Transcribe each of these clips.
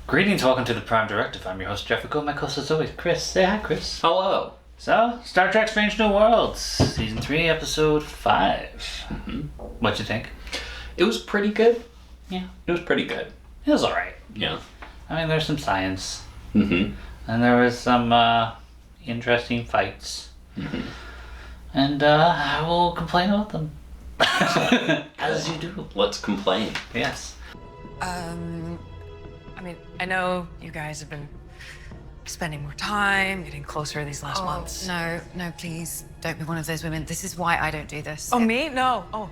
Greetings, welcome to the Prime Directive. I'm your host, Jeff. My co-host as always, Chris. Say hi, Chris. Hello. So, Star Trek Strange New Worlds, Season 3, Episode 5. Mm-hmm. What'd you think? It was pretty good. Yeah. It was pretty good. It was alright. Yeah. I mean, there's some science. Mm-hmm. And there was some interesting fights. Mm-hmm. And I will complain about them. As you do. Let's complain. Yes. I mean, I know you guys have been spending more time, getting closer these last months. No, please, don't be one of those women. This is why I don't do this. Oh, me? No. Oh,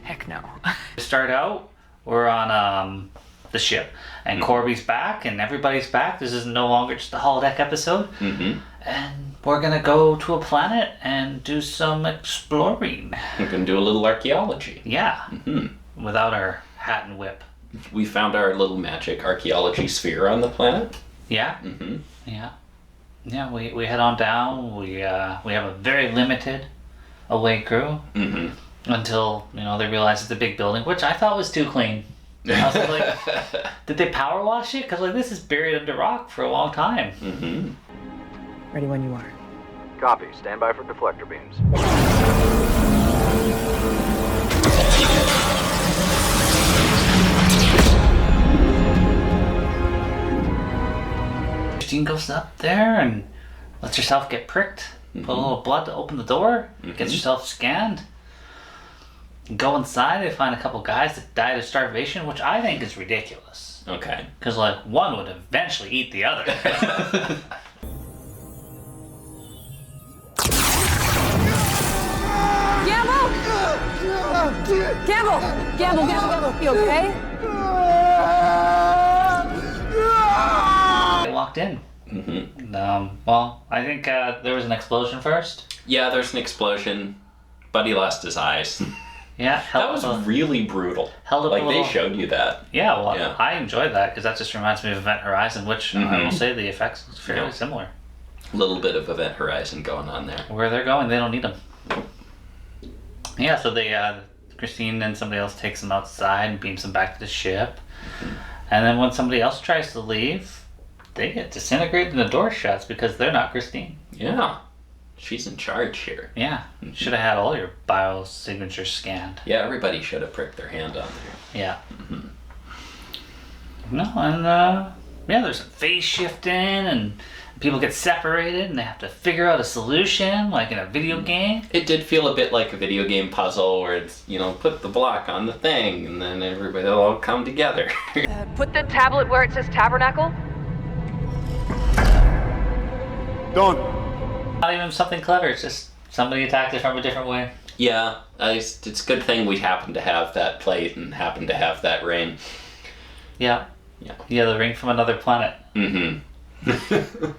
heck no. To start out, we're on the ship, and Korby's back, and everybody's back. This is no longer just a holodeck episode. Mm-hmm. And we're gonna go to a planet and do some exploring. We're going to do a little archaeology. Yeah. Mm-hmm. Without our hat and whip. We found our little magic archaeology sphere on the planet. Yeah. Mm-hmm. Yeah. Yeah, we head on down. We have a very limited away crew. Mm-hmm. Until, they realize it's a big building, which I thought was too clean. I was like, did they power wash it? Because this is buried under rock for a long time. Mm-hmm. Ready when you are. Copy. Stand by for deflector beams. Christine goes up there and lets herself get pricked. Put a little blood to open the door. Gets herself scanned. Go inside, they find a couple guys that died of starvation, which I think is ridiculous. Okay. Because, one would eventually eat the other. Gamble, you okay? They walked in. Mm-hmm. I think there was an explosion first. Yeah, there's an explosion. Buddy lost his eyes. Yeah. That was really brutal. Held up they showed you that. Yeah, Yeah. I enjoyed that because that just reminds me of Event Horizon, which I will say the effects is fairly similar. A little bit of Event Horizon going on there. Where they're going, they don't need them. Yeah, so they, Christine and somebody else takes them outside and beams them back to the ship. And then when somebody else tries to leave, they get disintegrated and the door shuts because they're not Christine. Yeah. She's in charge here. Yeah. Should have had all your biosignatures scanned. Yeah, everybody should have pricked their hand on there. Yeah. No, and there's some phase shifting and people get separated and they have to figure out a solution like in a video game. It did feel a bit like a video game puzzle where it's, put the block on the thing and then everybody will all come together. Put the tablet where it says tabernacle. Done. Not even something clever, it's just somebody attacked it from a different way. Yeah, it's a good thing we happen to have that plate and happen to have that ring. Yeah. Yeah. Yeah, the ring from another planet. Mm-hmm.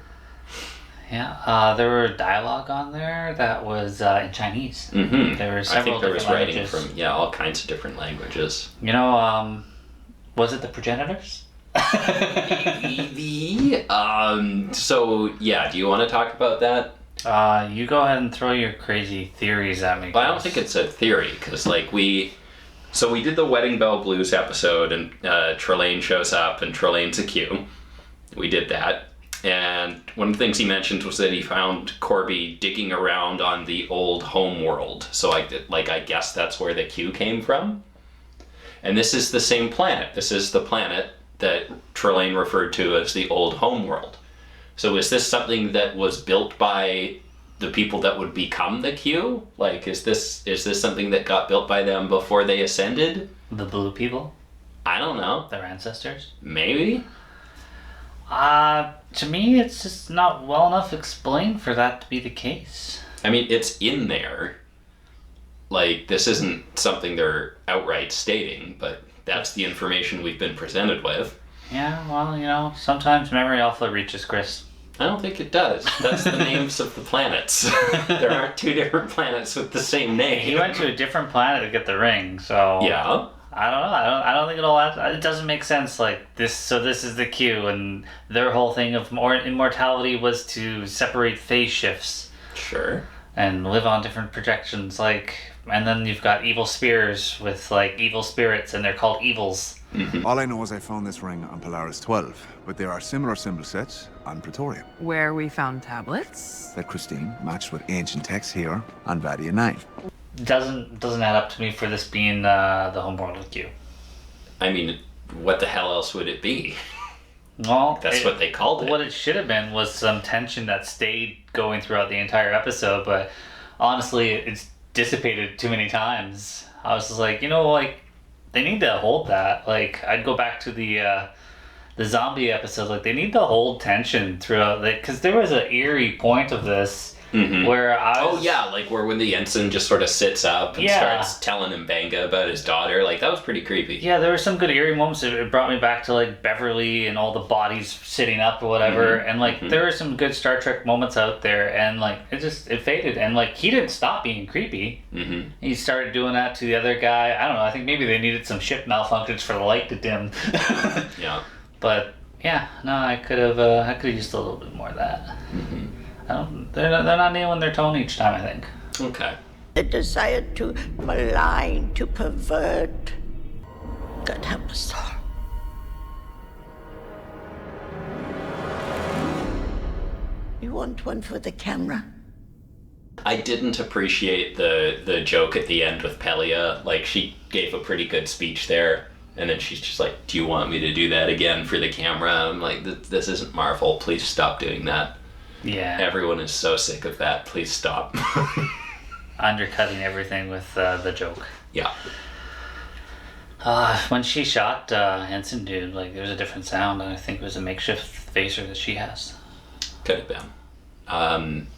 Yeah, there were dialogue on there that was in Chinese. Mm-hmm. There were I several think there was different writing languages. from, all kinds of different languages. Was it the progenitors? Do you want to talk about that? You go ahead and throw your crazy theories at me. Well, I don't think it's a theory, because we did the Wedding Bell Blues episode, and Trelane shows up, and Trelane's a Q. We did that, and one of the things he mentioned was that he found Korby digging around on the old home world. So I guess that's where the Q came from. And this is the same planet. This is the planet that Trelane referred to as the old home world. So is this something that was built by the people that would become the Q? Is this something that got built by them before they ascended? The blue people? I don't know. Their ancestors? Maybe? To me, it's just not well enough explained for that to be the case. I mean, it's in there. This isn't something they're outright stating, but that's the information we've been presented with. Yeah, well, sometimes memory alpha reaches Chris. I don't think it does. That's the names of the planets. There aren't two different planets with the same name. He went to a different planet to get the ring, so... Yeah. I don't know. I don't think it doesn't make sense. This. So this is the Q, and their whole thing of immortality was to separate phase shifts. Sure. And live on different projections, and then you've got evil spears with evil spirits, and they're called evils. All I know is I found this ring on Polaris 12, but there are similar symbol sets on Praetorium. Where we found tablets. That Christine matched with ancient texts here on Vadia 9. Doesn't add up to me for this being the homeworld with you. I mean, what the hell else would it be? Well, That's what they called it. What it should have been was some tension that stayed going throughout the entire episode, but honestly, it's dissipated too many times. I was just like, they need to hold that. Like, I'd go back to the zombie episode. Like, they need to hold tension throughout, because there was an eerie point of this where I was... Oh, yeah, like where when the ensign just sort of sits up and starts telling him Banga about his daughter. Like, that was pretty creepy. Yeah, there were some good eerie moments. It brought me back to, like, Beverly and all the bodies sitting up or whatever. And, like, there were some good Star Trek moments out there. And, like, it faded. And, like, he didn't stop being creepy. He started doing that to the other guy. I don't know. I think maybe they needed some ship malfunctions for the light to dim. Yeah. But, yeah, no, I could have used a little bit more of that. They're not nailing their tone each time, I think. Okay. The desire to malign, to pervert. God help us all. You want one for the camera? I didn't appreciate the joke at the end with Pelia. Like, she gave a pretty good speech there. And then she's just like, do you want me to do that again for the camera? I'm like, this isn't Marvel. Please stop doing that. Yeah. Everyone is so sick of that. Please stop. Undercutting everything with the joke. Yeah. When she shot Anson, dude, like, there was a different sound. And I think it was a makeshift phaser that she has. Could have been.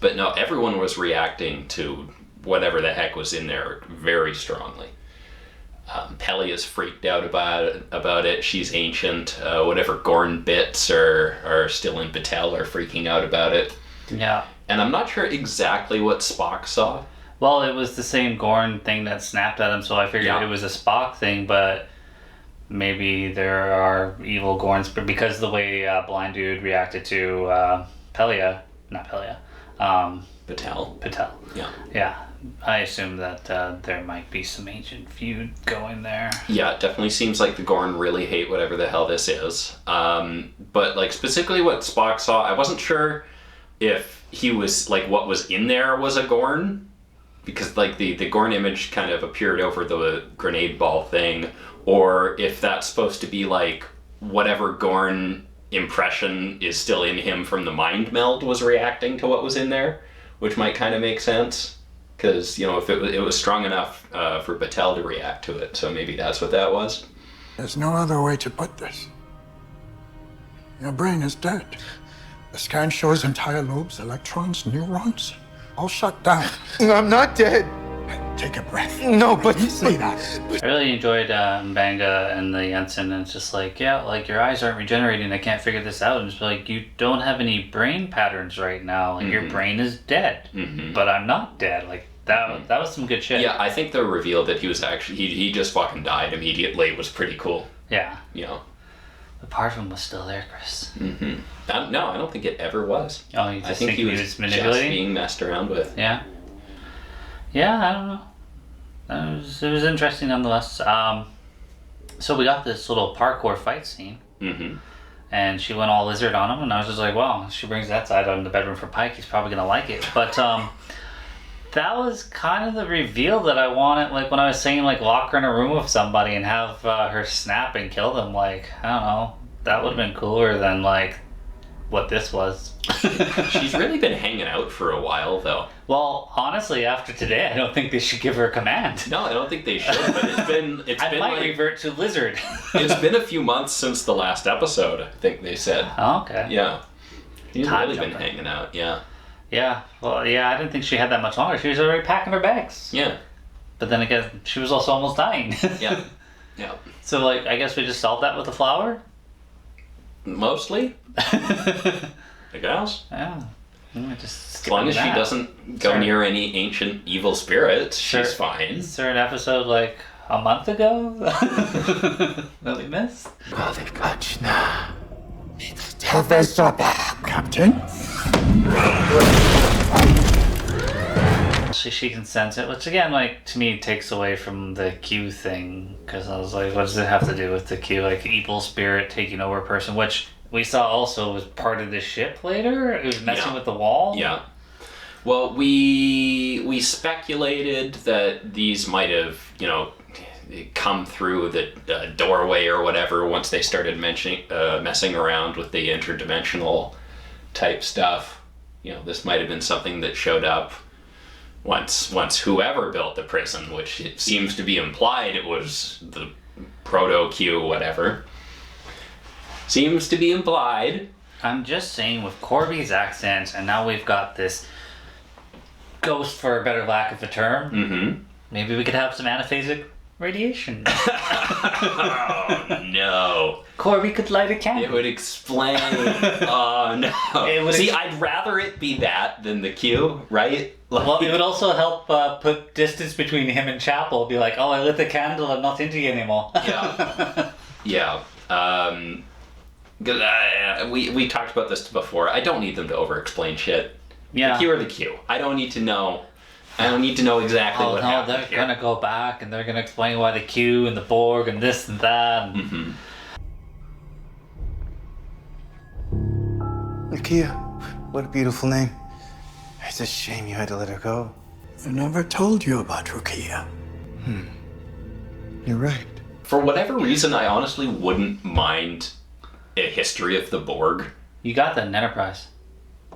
But no, everyone was reacting to whatever the heck was in there very strongly. Pelia's freaked out about it. She's ancient. Whatever Gorn bits are still in Batel are freaking out about it. Yeah. And I'm not sure exactly what Spock saw. Well, it was the same Gorn thing that snapped at him, so I figured it was a Spock thing, but maybe there are evil Gorns, but because of the way Blind Dude reacted to Pelia, not Pelia, Batel. Yeah. Yeah. I assume that there might be some ancient feud going there. Yeah, it definitely seems like the Gorn really hate whatever the hell this is. But, like, specifically what Spock saw, I wasn't sure if he was, like, what was in there was a Gorn. Because, like, the Gorn image kind of appeared over the grenade ball thing. Or if that's supposed to be, like, whatever Gorn impression is still in him from the mind meld was reacting to what was in there. Which might kind of make sense. Because, if it was strong enough for Batel to react to it. So maybe that's what that was. There's no other way to put this. Your brain is dead. The scan shows entire lobes, electrons, neurons, all shut down. I'm not dead. Take a breath. No, but you say that. I really enjoyed Banga and the Ensign, and it's just like, yeah, like, your eyes aren't regenerating, I can't figure this out. And it's like, you don't have any brain patterns right now. Like, your brain is dead. But I'm not dead. Like, that was some good shit. Yeah, I think the reveal that he was actually, he just fucking died immediately was pretty cool. Yeah. The part of him was still there, Chris. No, I don't think it ever was. Oh, you just I think he was manipulating? just being messed around with. Yeah. Yeah, I don't know. It was interesting nonetheless. So we got this little parkour fight scene. And she went all lizard on him, and I was just like, wow, she brings that side out in the bedroom for Pike, he's probably going to like it. But that was kind of the reveal that I wanted, like, when I was saying, like, lock her in a room with somebody and have her snap and kill them. Like, I don't know, that would have been cooler than, like, what this was. She's really been hanging out for a while, though. Well, honestly, after today, I don't think they should give her a command. No, I don't think they should, but I might like, revert to lizard. It's been a few months since the last episode, I think they said. Oh, okay. Yeah. She's Time really jumping. been hanging out, yeah. Yeah, well, yeah, I didn't think she had that much longer. She was already packing her bags. Yeah. But then again, she was also almost dying. Yeah. Yeah. So, like, I guess we just solved that with the flower? Mostly. I guess. Yeah. As long as she doesn't go near any ancient evil spirits, she's fine. Is there an episode, like, a month ago that we missed? Vezda, Captain. she can sense it, which again, like, to me takes away from the Q thing, because I was like, what does it have to do with the Q? Like, evil spirit taking over a person, which we saw also was part of the ship later. It was messing with the wall. Yeah. Well, we speculated that these might have, you know, come through the doorway or whatever once they started messing around with the interdimensional type stuff. You know, this might have been something that showed up once whoever built the prison, which it seems to be implied it was the proto-Q whatever. Seems to be implied. I'm just saying, with Korby's accent, and now we've got this ghost, for a better lack of a term, maybe we could have some anaphasic radiation. Oh, no. Korby could light a candle. It would explain. Oh, no. See, I'd rather it be that than the Q, right? Like, well, it would also help put distance between him and Chapel. Be like, oh, I lit the candle, I'm not into you anymore. Yeah. Yeah. We talked about this before. I don't need them to over-explain shit. Yeah. The Q or the Q. I don't need to know. I don't need to know exactly what happened they're here. gonna go back and they're gonna explain why the Q and the Borg and this and that. And... Nakia, what a beautiful name. It's a shame you had to let her go. I never told you about Rukia. You're right. For whatever reason, I honestly wouldn't mind a history of the Borg. You got that in Enterprise.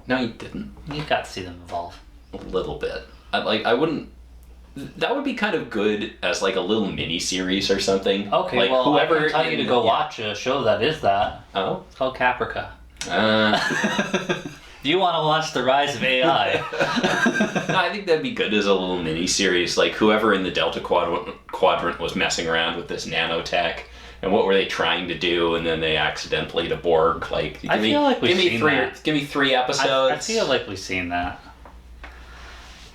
No, you didn't. You got to see them evolve. A little bit. I wouldn't... That would be kind of good as like a little mini-series or something. Okay, like, well, whoever I can tell you to go watch a show that is that. Oh? It's called Caprica. You want to watch the rise of AI. No, I think that'd be good as a little mini-series. Like, whoever in the Delta Quadrant was messing around with this nanotech, and what were they trying to do, and then they accidentally to Borg. Like, give me 3 episodes. I feel like we've seen that.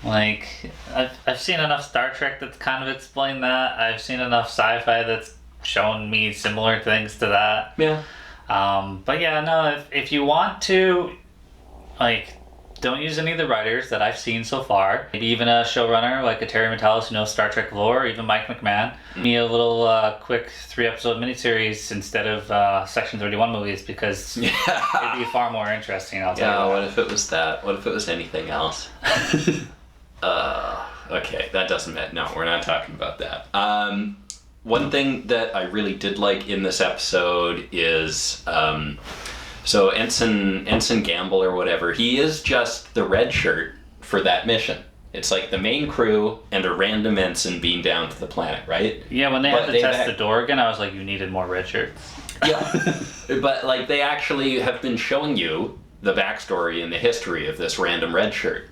Like, I've seen enough Star Trek that's kind of explained that. I've seen enough sci-fi that's shown me similar things to that. Yeah. But yeah, no, if you want to, like, don't use any of the writers that I've seen so far. Maybe even a showrunner like a Terry Matalas who knows Star Trek lore, or even Mike McMahon. Me a little quick 3-episode miniseries instead of Section 31 movies, because it'd be far more interesting. I'll tell you. What if it was that? What if it was anything else? Okay, that doesn't matter. No, we're not talking about that. One thing that I really did like in this episode is, so Ensign Gamble or whatever, he is just the red shirt for that mission. It's like the main crew and a random ensign being down to the planet, right? Yeah, when they had to test the door again, I was like, you needed more red shirts. Yeah, but like they actually have been showing you the backstory and the history of this random red shirt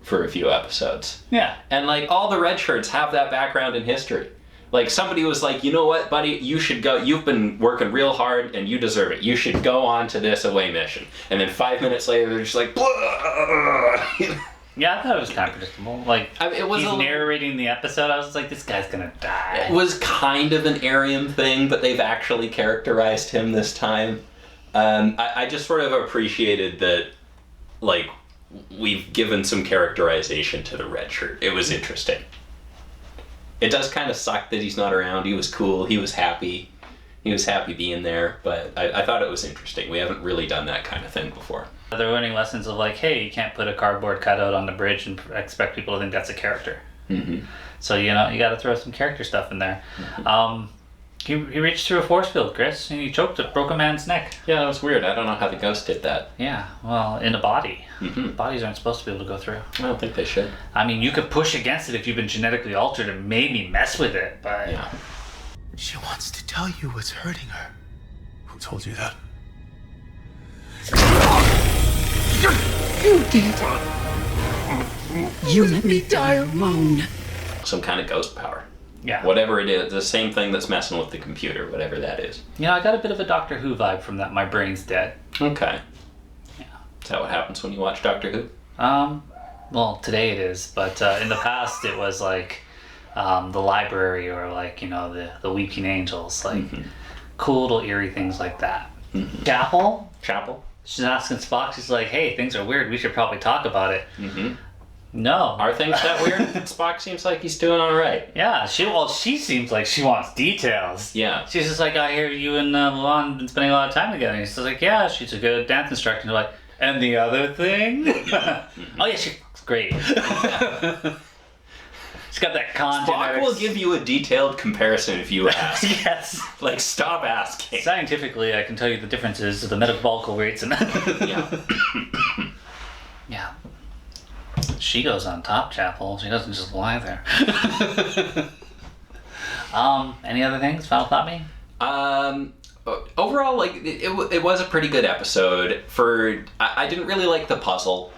for a few episodes. Yeah. And like all the red shirts have that background in history. Like somebody was like, you know what, buddy, you should go. You've been working real hard and you deserve it. You should go on to this away mission. And then 5 minutes later, they're just like, blah. Yeah, I thought it was kind of predictable. Like, it was he's narrating the episode. I was like, this guy's gonna die. It was kind of an Arium thing, but they've actually characterized him this time. I just sort of appreciated that, like, we've given some characterization to the red shirt. It was interesting. It does kind of suck that he's not around. He was cool. He was happy. He was happy being there, but I thought it was interesting. We haven't really done that kind of thing before. They're learning lessons of like, hey, you can't put a cardboard cutout on the bridge and expect people to think that's a character. Mm-hmm. So, you know, you got to throw some character stuff in there. Mm-hmm. He reached through a force field, Chris, and he choked it, broke a man's neck. Yeah, that was weird. I don't know how the ghost did that. Yeah, well, in a body. Mm-hmm. Bodies aren't supposed to be able to go through. I don't think they should. I mean, you could push against it if you've been genetically altered and maybe mess with it, but... Yeah. She wants to tell you what's hurting her. Who told you that? You did. You let me die alone. Some kind of ghost power. Yeah. Whatever it is, the same thing that's messing with the computer, whatever that is. You know, I got a bit of a Doctor Who vibe from that. My brain's dead. Okay. Yeah. Is that what happens when you watch Doctor Who? Well, today it is, but in the past it was like the library or like, you know, the Weeping Angels, like cool little eerie things like that. Mm-hmm. Chapel? Chapel? She's asking Spock, she's like, hey, things are weird, we should probably talk about it. Mm-hmm. No. Are things that weird? Spock seems like he's doing all right. Yeah, she seems like she wants details. Yeah. She's just like, I hear you and Luan have been spending a lot of time together. And he's just like, yeah, she's a good dance instructor. And they're like, and the other thing? Oh yeah, she's great. She's got that con Spock genetics. will give you a detailed comparison if you ask. Yes. Like, stop asking. Scientifically, I can tell you the differences of the metabolic rates and Yeah. yeah. She goes on top, Chapel. She doesn't just lie there. Any other things? Final thought, me? Overall, like, it was a pretty good episode. I didn't really like the puzzle.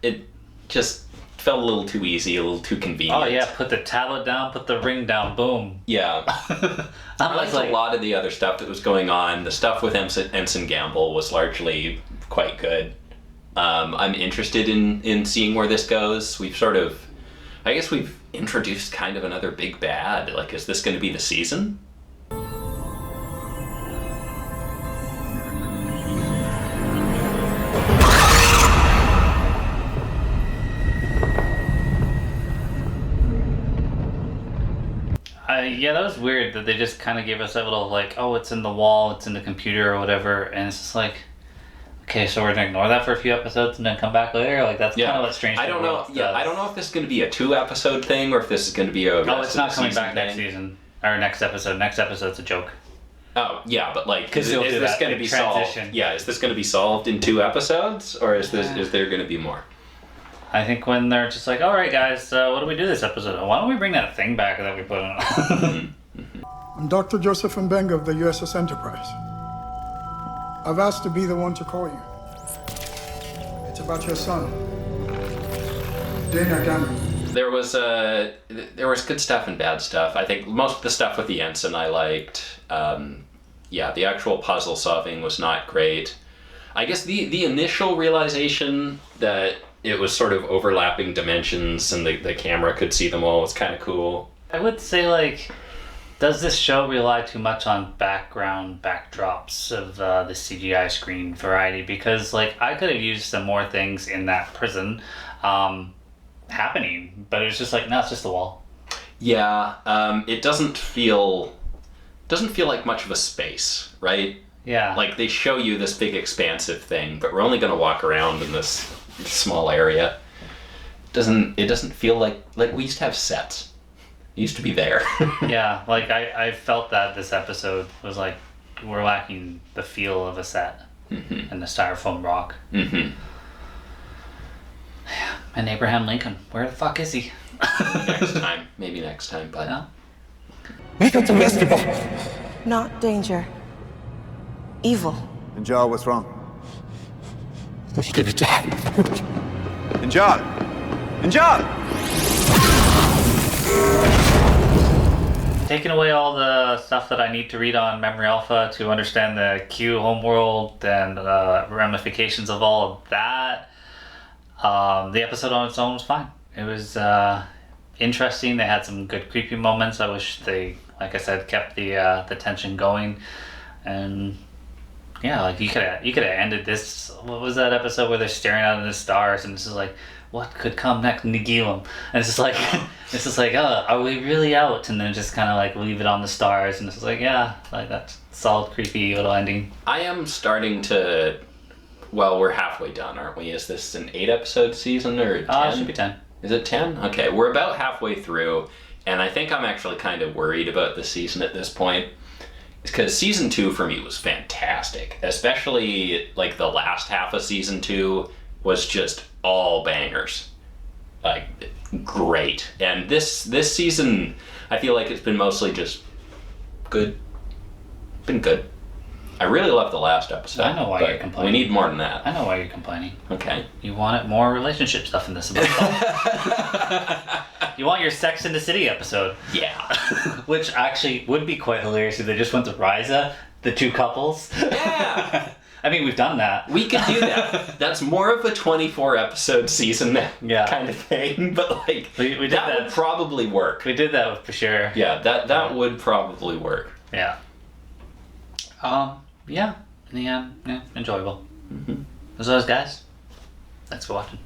It just felt a little too easy, a little too convenient. Oh yeah, put the tablet down, put the ring down, boom. Yeah. I liked a lot of the other stuff that was going on. The stuff with Ensign Gamble was largely quite good. I'm interested in seeing where this goes. We've I guess we've introduced kind of another big bad. Like, is this going to be the season? Yeah, that was weird that they just kind of gave us that little, like, oh, it's in the wall, it's in the computer or whatever, and it's just like, okay, so we're gonna ignore that for a few episodes and then come back later? Like, that's kind of what Strange I don't know. Yeah, I don't know if this is going to be a 2-episode thing or if this is going to be a. Oh, it's not coming back thing. next season or next episode. Next episode's a joke. Oh yeah, but like, is they'll do this that, going to like, be transition. solved? Yeah, is this going to be solved in 2 episodes, or is there going to be more? I think when they're just like, all right, guys, what do we do this episode? Why don't we bring that thing back that we put on? I'm Dr. Joseph Mbenga of the USS Enterprise. I've asked to be the one to call you. It's about your son, Dana Gamble. There was good stuff and bad stuff. I think most of the stuff with the ensign I liked. Yeah, the actual puzzle solving was not great. I guess the initial realization that it was sort of overlapping dimensions and the camera could see them all was kind of cool. I would say, like, does this show rely too much on background backdrops of the CGI screen variety? Because, like, I could have used some more things in that prison happening, but it was just like, no, it's just the wall. Yeah, it doesn't feel like much of a space, right? Yeah. Like, they show you this big expansive thing, but we're only going to walk around in this small area. It doesn't feel like we used to have sets. It used to be there. Yeah, like I felt that this episode was like, we're lacking the feel of a set and the styrofoam rock. Mm-hmm. And Abraham Lincoln, where the fuck is he? Maybe next time, but yeah. We got the vestibule. Not danger. Evil. Njal, what's wrong? He's gonna die. Njal! Njal! Taking away all the stuff that I need to read on Memory Alpha to understand the Q homeworld and ramifications of all of that, the episode on its own was fine. It was interesting. They had some good creepy moments. I wish they, like I said, kept the tension going. And yeah, like you could have ended this. What was that episode where they're staring out into the stars and this is like, what could come next? Nigilum. And it's just like, oh, are we really out? And then just kind of like leave it on the stars. And it's just like, yeah, like that's solid, creepy little ending. I am starting to. Well, we're halfway done, aren't we? Is this an 8-episode season or 10? It should be 10. Is it 10? Okay, we're about halfway through, and I think I'm actually kind of worried about the season at this point. Because season 2 for me was fantastic, especially like the last half of season 2 was just all bangers, like great. And this season, I feel like it's been mostly just good. Been good. I really love the last episode. I know why you're complaining. We need more than that. I know why you're complaining. Okay. You wanted more relationship stuff in this episode. You want your Sex in the City episode. Yeah. Which actually would be quite hilarious if they just went to Ryza, the 2 couples. Yeah. I mean, we've done that. We could do that. That's more of a 24-episode season kind of thing, but like we did that would probably work. We did that for sure. Yeah, that would probably work. Yeah. Yeah. In the end, yeah, enjoyable. As always, guys, thanks for watching.